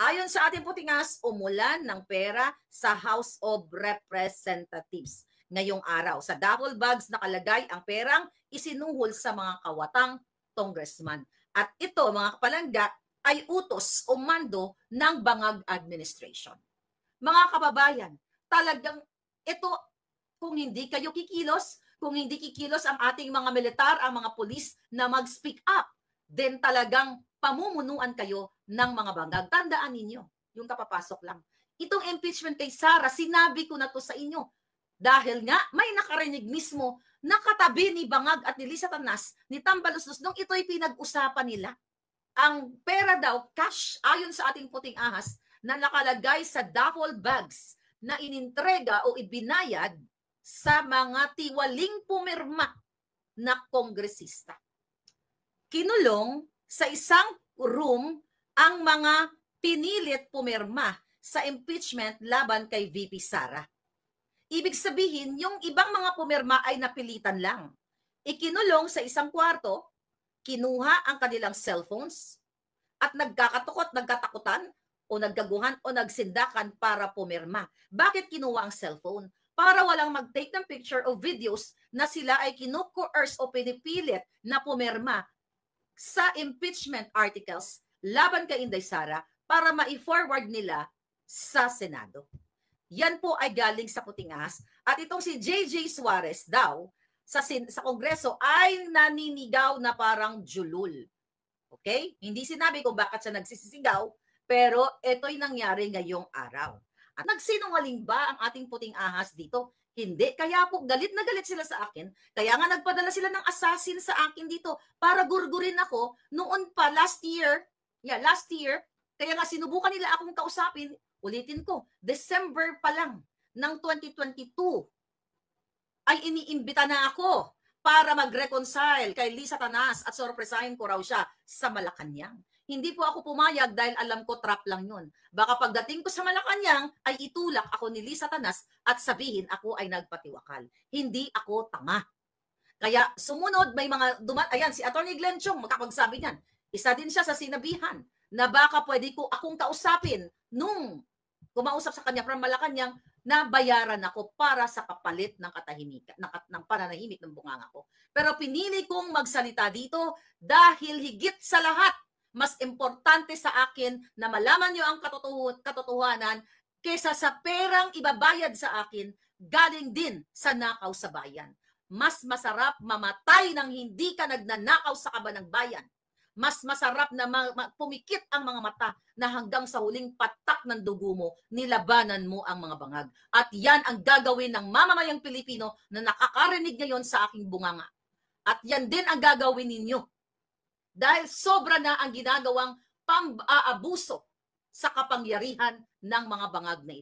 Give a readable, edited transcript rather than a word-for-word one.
Ayon sa ating putingas, umulan ng pera sa House of Representatives. Ngayong araw, sa duffel bags nakalagay ang perang isinuhol sa mga kawatang congressman. At ito, mga kapalangga, ay utos o mando ng Bangag Administration. Mga kababayan, talagang ito, kung hindi kayo kikilos, kung hindi kikilos ang ating mga militar, ang mga pulis na mag-speak up, then talagang pamumunuan kayo ng mga bangag. Tandaan ninyo, yung kapapasok lang. Itong impeachment kay Sara, sinabi ko na to sa inyo. Dahil nga, may nakarinig mismo na katabi ni Bangag at ni Lisa Tanas, ni Tambaluslos, nung ito'y pinag-usapan nila. Ang pera daw, cash, ayon sa ating puting ahas, na nakalagay sa duffel bags na inintrega o ibinayad sa mga tiwaling pumirma na kongresista. Kinulong sa isang room ang mga pinilit pumirma sa impeachment laban kay VP Sara. Ibig sabihin, yung ibang mga pumirma ay napilitan lang. Ikinulong sa isang kwarto, kinuha ang kanilang cellphones at nagkatakutan o naggaguhan o nagsindakan para pumirma. Bakit kinuha ang cellphone? Para walang mag-take ng picture o videos na sila ay kinu-coerce o pinipilit na pumirma sa impeachment articles laban kay Inday Sara para ma-forward nila sa Senado. Yan po ay galing sa puting ahas. At itong si JJ Suarez daw sa Kongreso ay naninigaw na parang julul. Okay? Hindi sinabi kung bakit siya nagsisisigaw, pero ito'y nangyari ngayong araw. At nagsinungaling ba ang ating puting ahas dito? Hindi. Kaya po galit na galit sila sa akin. Kaya nga nagpadala sila ng assassin sa akin dito para gurgurin ako noon pa last year. Kaya nga sinubukan nila akong kausapin. Ulitin ko, December pa lang ng 2022 ay iniimbita na ako para mag-reconcile kay Lisa Tanas at sorpresahin ko raw siya sa Malacanang. Hindi po ako pumayag dahil alam ko trap lang yun. Baka pagdating ko sa Malacanang ay itulak ako ni Lisa Tanas at sabihin ako ay nagpatiwakal. Hindi ako tanga. Kaya sumunod, may mga ayan, si Atty. Glenn Chong, makapagsabi niyan. Isa din siya sa sinabihan na baka pwede ko akong kausapin nung kumausap sa kanya from Malacanang na bayaran ako para sa kapalit ng katahimikan, ng pananahimik ng bunganga ko. Pero pinili kong magsalita dito dahil higit sa lahat, mas importante sa akin na malaman niyo ang katotohanan kaysa sa perang ibabayad sa akin galing din sa nakaw sa bayan. Mas masarap mamatay nang hindi ka nagnanakaw sa kaban ng bayan. Mas masarap na pumikit ang mga mata na hanggang sa huling patak ng dugo mo, nilabanan mo ang mga bangag. At yan ang gagawin ng mamamayang Pilipino na nakakarinig ngayon sa aking bunganga. At yan din ang gagawin ninyo. Dahil sobra na ang ginagawang pang-aabuso sa kapangyarihan ng mga bangag na ito.